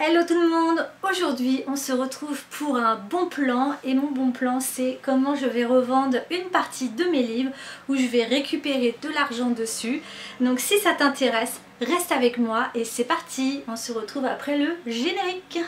Hello tout le monde, aujourd'hui on se retrouve pour un bon plan et mon bon plan c'est comment je vais revendre une partie de mes livres où je vais récupérer de l'argent dessus. Donc si ça t'intéresse, reste avec moi et c'est parti, on se retrouve après le générique.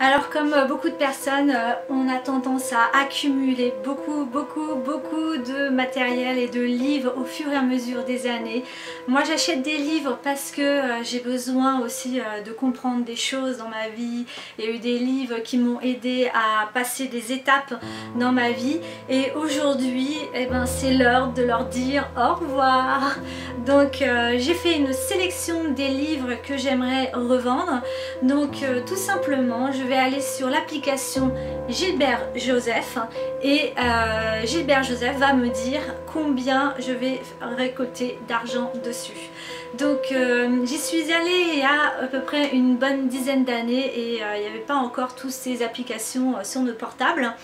Alors comme beaucoup de personnes, on a tendance à accumuler beaucoup de matériel et de livres au fur et à mesure des années. Moi j'achète des livres parce que j'ai besoin aussi de comprendre des choses dans ma vie. Il y a eu des livres qui m'ont aidé à passer des étapes dans ma vie et aujourd'hui c'est l'heure de leur dire au revoir. Donc j'ai fait une sélection des livres que j'aimerais revendre. Donc tout simplement je vais aller sur l'application Gilbert Joseph et Gilbert Joseph va me dire combien je vais récolter d'argent dessus. Donc j'y suis allée il y a à peu près une bonne dizaine d'années et il n'y avait pas encore toutes ces applications sur nos portables.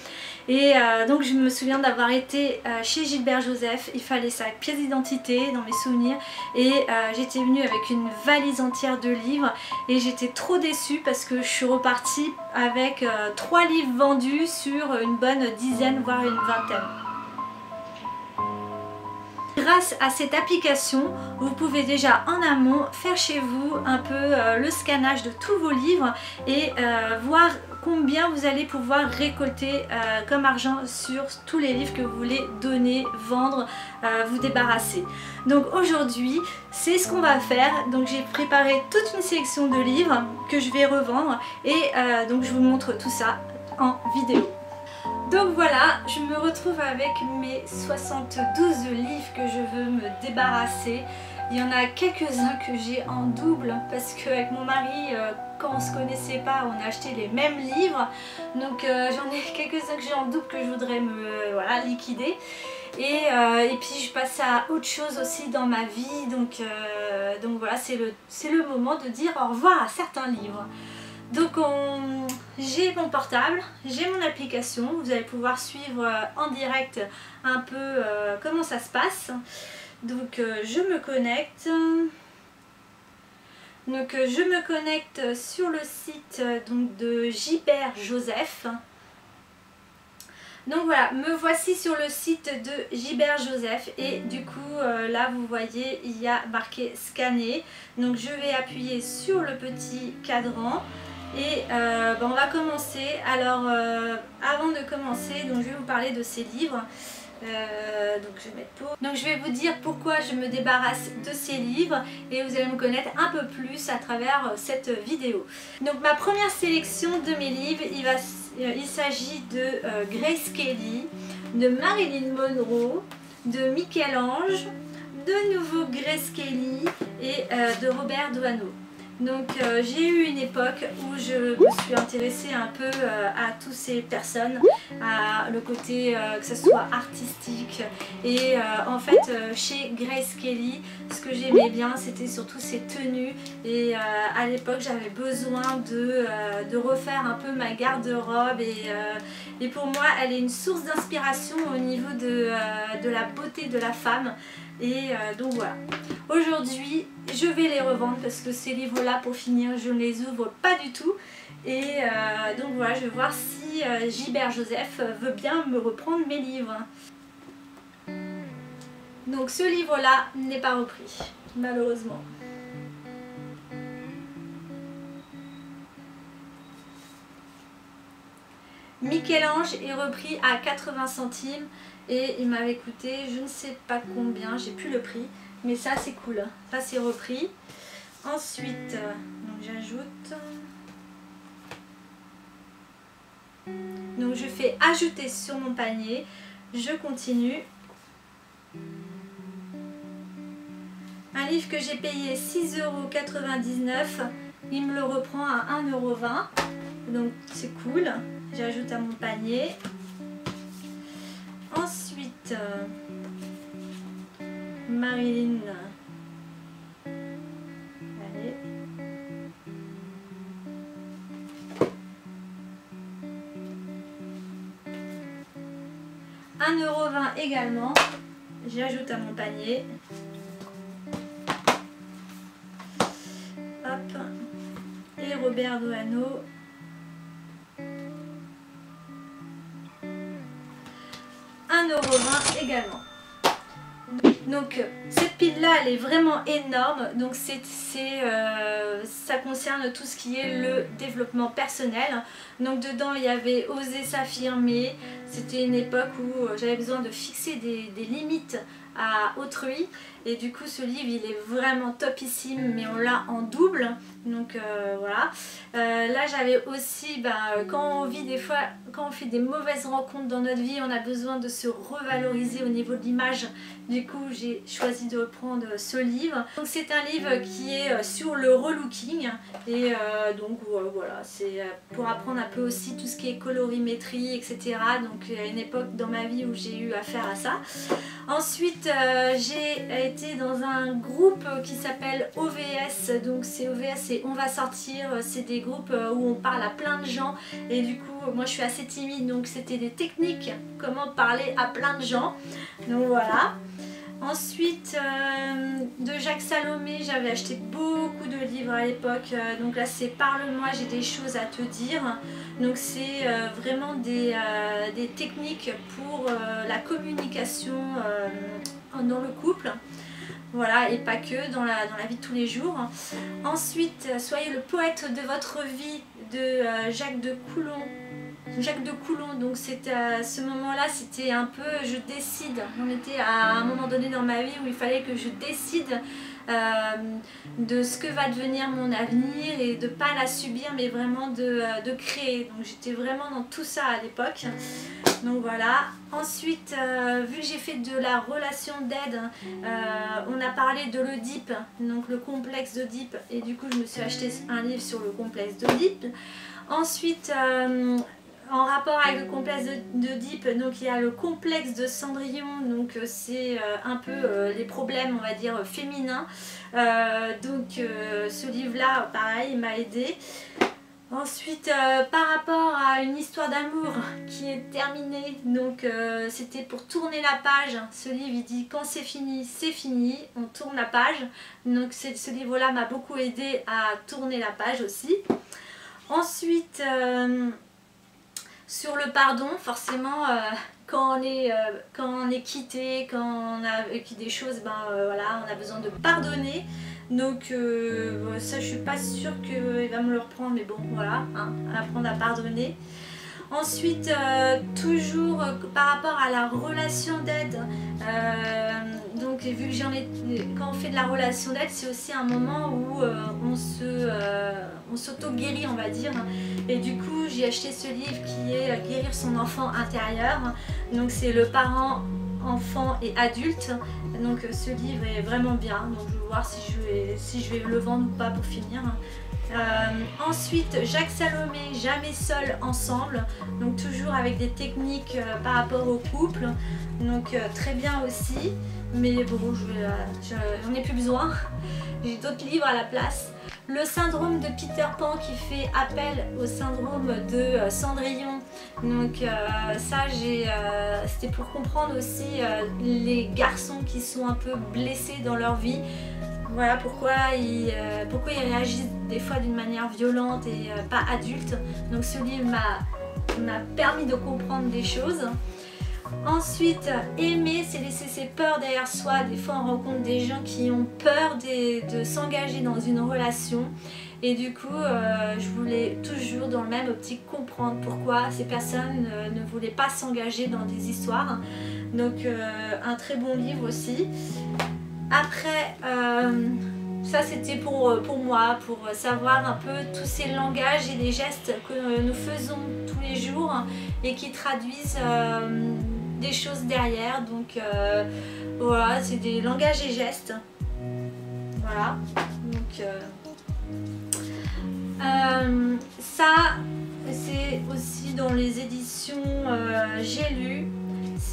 Et donc je me souviens d'avoir été chez Gilbert Joseph, il fallait sa pièce d'identité dans mes souvenirs et j'étais venue avec une valise entière de livres et j'étais trop déçue parce que je suis repartie avec 3 livres vendus sur une bonne dizaine voire une vingtaine. Grâce à cette application, vous pouvez déjà en amont faire chez vous un peu le scannage de tous vos livres et voir combien vous allez pouvoir récolter comme argent sur tous les livres que vous voulez donner, vendre, vous débarrasser. Donc aujourd'hui, c'est ce qu'on va faire. Donc j'ai préparé toute une sélection de livres que je vais revendre et donc je vous montre tout ça en vidéo. Donc voilà, je me retrouve avec mes 72 livres que je veux me débarrasser. Il y en a quelques-uns que j'ai en double parce qu'avec mon mari, quand on se connaissait pas, on a acheté les mêmes livres. Donc j'en ai quelques-uns que j'ai en double que je voudrais me liquider. Et puis je passe à autre chose aussi dans ma vie. Donc voilà, c'est le moment de dire au revoir à certains livres. Donc j'ai mon portable, j'ai mon application, vous allez pouvoir suivre en direct un peu comment ça se passe. Donc je me connecte. Donc je me connecte sur le site de Gilbert Joseph. Donc voilà, me voici sur le site de Gilbert Joseph et du coup là vous voyez il y a marqué scanner. Donc je vais appuyer sur le petit cadran. Et on va commencer. Alors avant de commencer, donc je vais vous parler de ces livres. Donc je vais mettre pause. Donc je vais vous dire pourquoi je me débarrasse de ces livres et vous allez me connaître un peu plus à travers cette vidéo. Donc ma première sélection de mes livres, il s'agit de Grace Kelly, de Marilyn Monroe, de Michel-Ange, de nouveau Grace Kelly et de Robert Doisneau. Donc j'ai eu une époque où je me suis intéressée un peu à toutes ces personnes, à le côté que ce soit artistique et en fait chez Grace Kelly ce que j'aimais bien c'était surtout ses tenues et à l'époque j'avais besoin de refaire un peu ma garde-robe et pour moi elle est une source d'inspiration au niveau de la beauté de la femme. Et donc voilà, aujourd'hui je vais les revendre parce que ces livres là pour finir je ne les ouvre pas du tout et donc voilà, je vais voir si Gilbert Joseph veut bien me reprendre mes livres. Donc ce livre là n'est pas repris malheureusement. Michel-Ange est repris à 80 centimes et il m'avait coûté je ne sais pas combien, j'ai plus le prix, mais ça c'est cool, ça c'est repris. Ensuite, donc j'ajoute, donc je fais ajouter sur mon panier, je continue. Un livre que j'ai payé 6,99 €, il me le reprend à 1,20 €, donc c'est cool. J'ajoute à mon panier. Ensuite, Marilyn. Allez. 1,20 € également. J'ajoute à mon panier. Hop. Et Robert Doano. 1,20 € également. Donc cette pile là elle est vraiment énorme, donc ça concerne tout ce qui est le développement personnel. Donc dedans il y avait oser s'affirmer, c'était une époque où j'avais besoin de fixer des limites à autrui, et du coup ce livre il est vraiment topissime, mais on l'a en double, donc voilà. Là j'avais aussi, quand on vit des fois, quand on fait des mauvaises rencontres dans notre vie, on a besoin de se revaloriser au niveau de l'image. Du coup j'ai choisi de reprendre ce livre. Donc c'est un livre qui est sur le relooking, et donc voilà, c'est pour apprendre un peu aussi tout ce qui est colorimétrie, etc. Donc il y a une époque dans ma vie où j'ai eu affaire à ça. Ensuite j'ai été dans un groupe qui s'appelle OVS, donc c'est OVS et On va sortir, c'est des groupes où on parle à plein de gens, et du coup moi je suis assez timide, donc c'était des techniques, comment parler à plein de gens, donc voilà. Ensuite de Jacques Salomé, j'avais acheté beaucoup de livres à l'époque, donc là c'est Parle-moi, j'ai des choses à te dire, donc c'est vraiment des techniques pour la communication dans le couple, voilà, et pas que, dans la vie de tous les jours. Ensuite, Soyez le poète de votre vie de Jacques de Coulon, donc c'était à ce moment-là, c'était un peu je décide. On était à un moment donné dans ma vie où il fallait que je décide de ce que va devenir mon avenir, et de pas la subir, mais vraiment de créer. Donc j'étais vraiment dans tout ça à l'époque. Donc voilà. Ensuite, vu que j'ai fait de la relation d'aide, on a parlé de l'Oedipe, donc le complexe d'Oedipe, et du coup je me suis acheté un livre sur le complexe d'Oedipe. Ensuite, en rapport avec le complexe d'Oedipe, donc il y a le complexe de Cendrillon, donc c'est un peu les problèmes, on va dire, féminins. Donc ce livre-là, pareil, m'a aidé. Ensuite, par rapport à une histoire d'amour qui est terminée, donc c'était pour tourner la page. Ce livre il dit quand c'est fini, on tourne la page. Donc ce livre-là m'a beaucoup aidé à tourner la page aussi. Ensuite, sur le pardon, forcément, quand on est quitté, quand on a vécu des choses, voilà, on a besoin de pardonner. Donc ça je suis pas sûre qu'il va me le reprendre, mais bon voilà, hein, apprendre à pardonner. Ensuite, toujours par rapport à la relation d'aide, donc vu que quand on fait de la relation d'aide, c'est aussi un moment où on s'auto-guérit, on va dire. Et du coup j'ai acheté ce livre qui est Guérir son enfant intérieur, donc c'est le parent, enfant et adulte. Donc ce livre est vraiment bien, donc je vais voir si je vais le vendre ou pas pour finir. Ensuite, Jacques Salomé, Jamais seul, ensemble, donc toujours avec des techniques par rapport au couple, donc très bien aussi, mais bon, j'en ai plus besoin, j'ai d'autres livres à la place. Le syndrome de Peter Pan qui fait appel au syndrome de Cendrillon, donc ça c'était pour comprendre aussi les garçons qui sont un peu blessés dans leur vie. Voilà pourquoi ils réagissent des fois d'une manière violente et pas adulte. Donc ce livre m'a permis de comprendre des choses. Ensuite, aimer, c'est laisser ses peurs derrière soi. Des fois on rencontre des gens qui ont peur de s'engager dans une relation. Et du coup, je voulais toujours dans le même optique comprendre pourquoi ces personnes ne voulaient pas s'engager dans des histoires. Donc un très bon livre aussi. Après, ça c'était pour moi, pour savoir un peu tous ces langages et les gestes que nous faisons tous les jours et qui traduisent des choses derrière. Donc voilà, c'est des langages et gestes. Voilà. Donc ça, c'est aussi dans les éditions J'ai lu.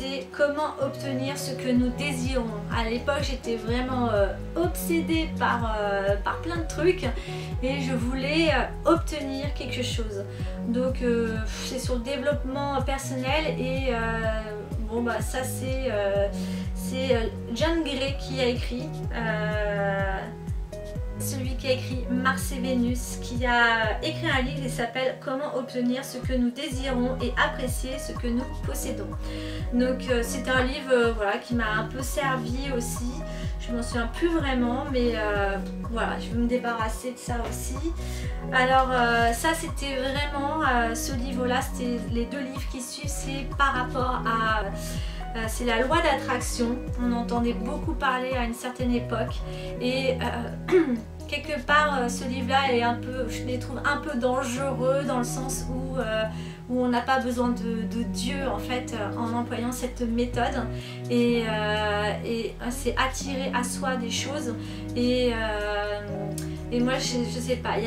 c'est comment obtenir ce que nous désirons. À l'époque j'étais vraiment obsédée par plein de trucs et je voulais obtenir quelque chose. Donc c'est sur le développement personnel et bon bah ça c'est John Gray qui a écrit. Celui qui a écrit Mars et Vénus, qui a écrit un livre qui s'appelle Comment obtenir ce que nous désirons et apprécier ce que nous possédons. Donc c'est un livre voilà, qui m'a un peu servi aussi. Je m'en souviens plus vraiment, mais voilà, je vais me débarrasser de ça aussi. Alors ça c'était vraiment ce livre là, c'était les deux livres qui suivent, c'est par rapport à c'est la loi d'attraction. On entendait beaucoup parler à une certaine époque et quelque part ce livre là est un peu, je les trouve un peu dangereux dans le sens où on n'a pas besoin de Dieu en fait en employant cette méthode et c'est attirer à soi des choses et moi je sais pas, il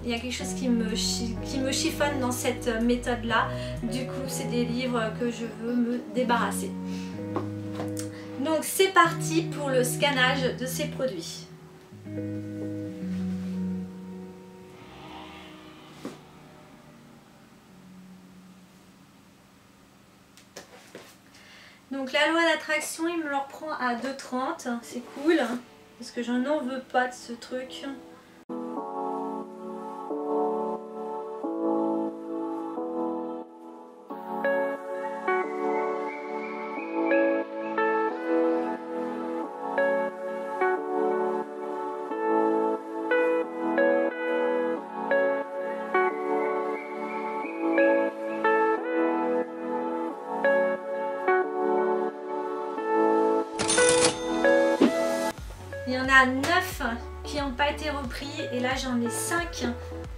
y a quelque chose qui me chiffonne dans cette méthode là. Du coup c'est des livres que je veux me débarrasser. Donc c'est parti pour le scannage de ces produits. Donc la loi d'attraction, il me le reprend à 2,30, c'est cool, parce que j'en veux pas de ce truc. Il y en a 9 qui n'ont pas été repris et là j'en ai 5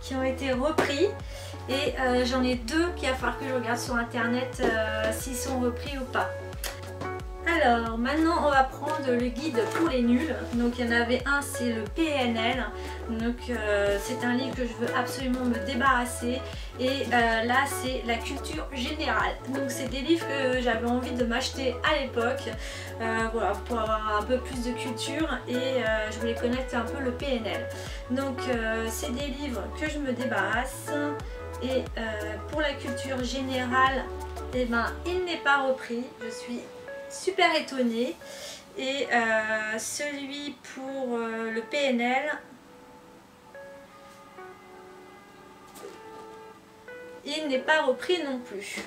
qui ont été repris et j'en ai 2 qu'il va falloir que je regarde sur internet s'ils sont repris ou pas. Alors maintenant on va prendre le guide pour les nuls. Donc il y en avait un, c'est le PNL. Donc c'est un livre que je veux absolument me débarrasser. Et là c'est la culture générale. Donc c'est des livres que j'avais envie de m'acheter à l'époque. Voilà, pour avoir un peu plus de culture et je voulais connaître un peu le PNL. Donc c'est des livres que je me débarrasse. Et pour la culture générale, eh ben, il n'est pas repris. Je suis super étonnée. Et celui pour le PNL, il n'est pas repris non plus.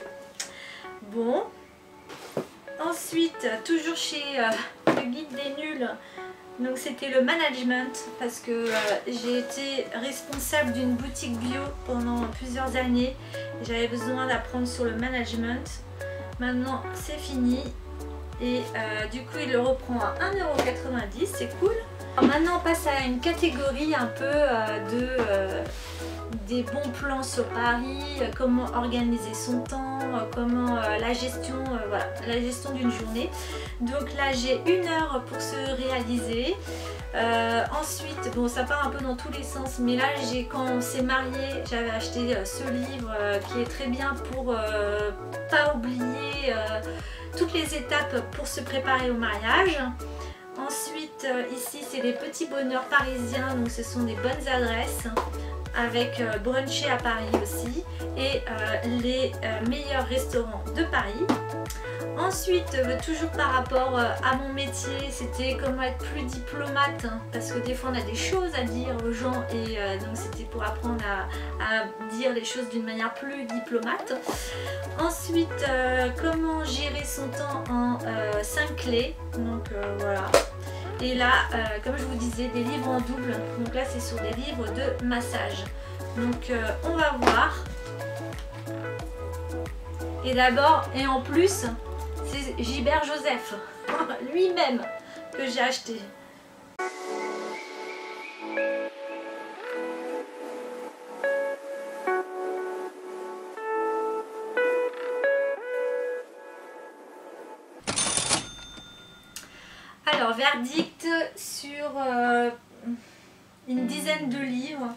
Bon, ensuite toujours chez le guide des nuls, donc c'était le management parce que j'ai été responsable d'une boutique bio pendant plusieurs années et j'avais besoin d'apprendre sur le management. Maintenant c'est fini. Et du coup il le reprend à 1,90 €, c'est cool. Alors maintenant on passe à une catégorie un peu des bons plans sur Paris, comment organiser son temps, comment la gestion, voilà, la gestion d'une journée. Donc là j'ai 1 heure pour se réaliser. Ensuite, bon ça part un peu dans tous les sens, mais là quand on s'est marié, j'avais acheté ce livre qui est très bien pour pas oublier toutes les étapes pour se préparer au mariage. Ensuite ici c'est les petits bonheurs parisiens, donc ce sont des bonnes adresses avec bruncher à Paris aussi et les meilleurs restaurants de Paris. Ensuite, toujours par rapport à mon métier, c'était comment être plus diplomate, hein, parce que des fois on a des choses à dire aux gens et donc c'était pour apprendre à dire les choses d'une manière plus diplomate. Ensuite, comment gérer son temps en 5 clés, donc voilà. Et là, comme je vous disais, des livres en double, donc là c'est sur des livres de massage. Donc on va voir. Et d'abord, et en plus, c'est Gilbert Joseph, lui-même, que j'ai acheté. Alors, verdict sur une dizaine de livres.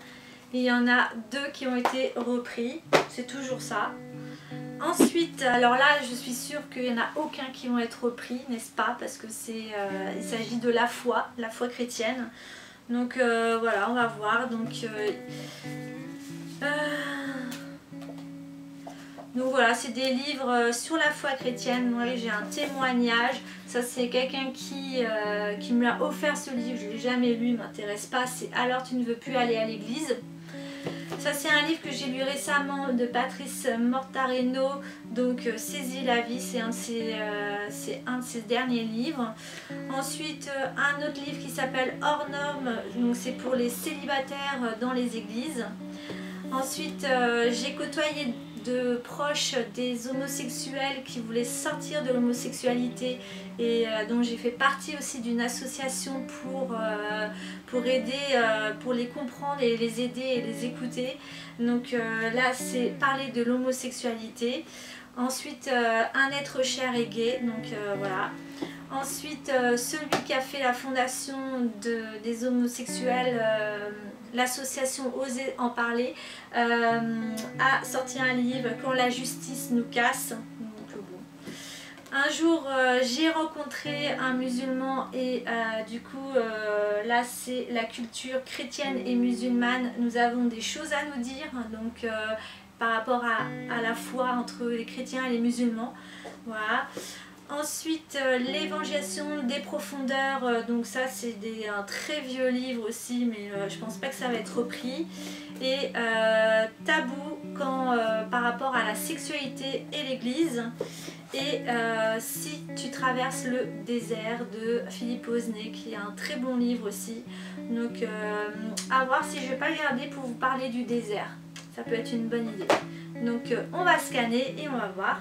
Et il y en a 2 qui ont été repris, c'est toujours ça. Ensuite, alors là, je suis sûre qu'il n'y en a aucun qui vont être repris, n'est-ce pas? Parce que il s'agit de la foi chrétienne. Donc voilà, on va voir. Donc voilà, c'est des livres sur la foi chrétienne. Moi j'ai un témoignage. Ça c'est quelqu'un qui me l'a offert ce livre. Je ne l'ai jamais lu, il ne m'intéresse pas. C'est Alors tu ne veux plus aller à l'église. Ça c'est un livre que j'ai lu récemment de Patrice Mortareno, donc Saisis la vie, c'est un de ses derniers livres. Ensuite un autre livre qui s'appelle Hors normes, donc c'est pour les célibataires dans les églises. Ensuite j'ai côtoyé de proches des homosexuels qui voulaient sortir de l'homosexualité et donc j'ai fait partie aussi d'une association pour aider, pour les comprendre et les aider et les écouter. Donc là c'est parler de l'homosexualité. Ensuite un être cher et gay, donc voilà. Ensuite celui qui a fait la fondation des homosexuels, l'association Oser en parler, a sorti un livre Quand la justice nous casse. Donc, bon. Un jour j'ai rencontré un musulman et du coup là c'est la culture chrétienne et musulmane. Nous avons des choses à nous dire, donc par rapport à la foi entre les chrétiens et les musulmans. Voilà. Ensuite l'évangélisation des profondeurs, donc ça c'est un très vieux livre aussi, mais je pense pas que ça va être repris. Et tabou par rapport à la sexualité et l'église. Et si tu traverses le désert de Philippe Osnet, qui est un très bon livre aussi. Donc à voir si je vais pas le garder pour vous parler du désert, ça peut être une bonne idée. Donc on va scanner et on va voir.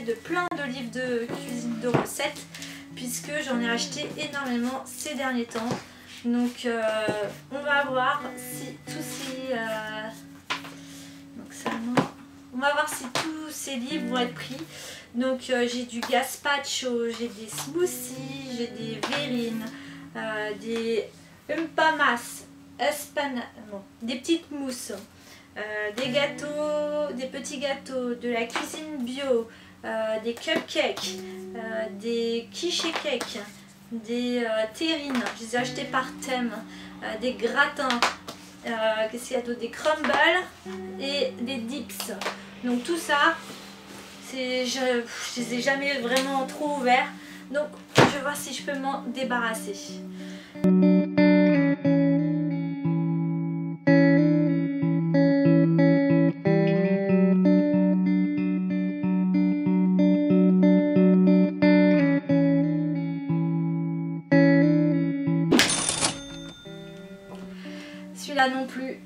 De plein de livres de cuisine, de recettes, puisque j'en ai acheté énormément ces derniers temps. Donc on va voir si tous ces on va voir si tous ces livres vont être pris. Donc j'ai du gazpacho, j'ai des smoothies, j'ai des verrines, des umpamas, des petites mousses, des gâteaux, des petits gâteaux, de la cuisine bio, des cupcakes, des quiche cakes, des terrines, je les ai achetés par thème, des gratins, qu'est-ce qu'il y a d'autre, des crumbles et des dips. Donc tout ça, je les ai jamais vraiment trop ouverts, donc je vais voir si je peux m'en débarrasser. Celui-là non plus.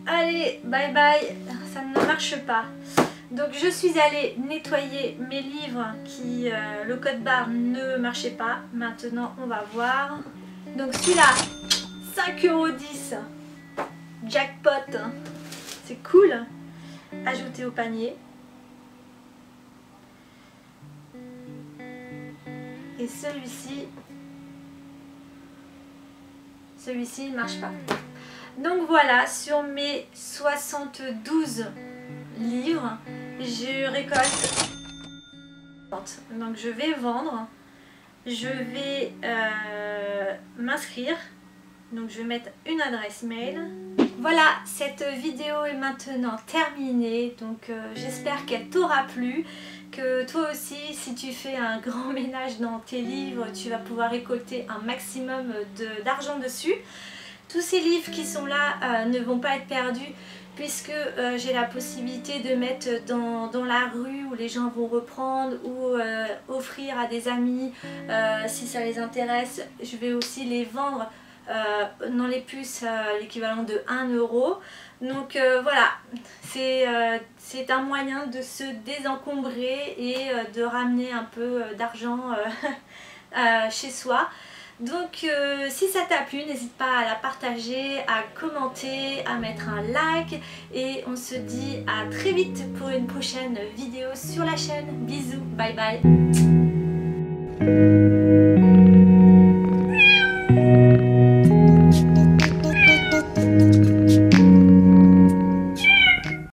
Allez, bye bye, ça ne marche pas. Donc je suis allée nettoyer mes livres qui, le code barre ne marchait pas. Maintenant on va voir. Donc celui-là, 5,10 €. Jackpot. C'est cool. Ajouter au panier. Et celui-ci ne marche pas. Donc voilà, sur mes 72 livres, je récolte. Donc je vais vendre, je vais m'inscrire, donc je vais mettre une adresse mail. Voilà, cette vidéo est maintenant terminée, donc j'espère qu'elle t'aura plu, que toi aussi si tu fais un grand ménage dans tes livres, tu vas pouvoir récolter un maximum d'argent dessus. Tous ces livres qui sont là ne vont pas être perdus, puisque j'ai la possibilité de mettre dans la rue où les gens vont reprendre, ou offrir à des amis si ça les intéresse. Je vais aussi les vendre dans les puces l'équivalent de 1 €. Donc voilà, c'est un moyen de se désencombrer et de ramener un peu d'argent chez soi. Donc si ça t'a plu, n'hésite pas à la partager, à commenter, à mettre un like et on se dit à très vite pour une prochaine vidéo sur la chaîne. Bisous, bye bye.